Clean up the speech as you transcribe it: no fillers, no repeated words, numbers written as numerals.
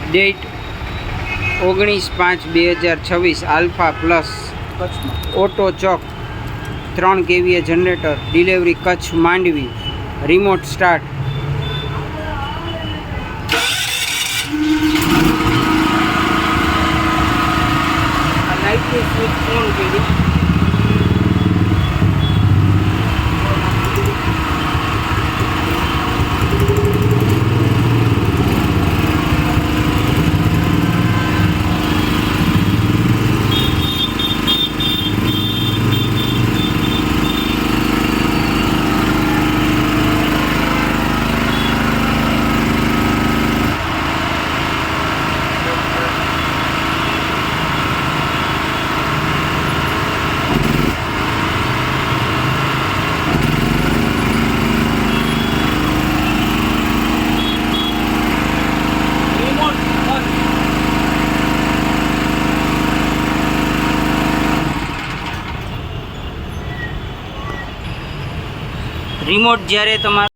date 19/5/2026 alpha plus auto choke 3 kVA generator delivery Kutch Mandvi remote start લાઇટની switch on કરી remote જ્યારે તમારે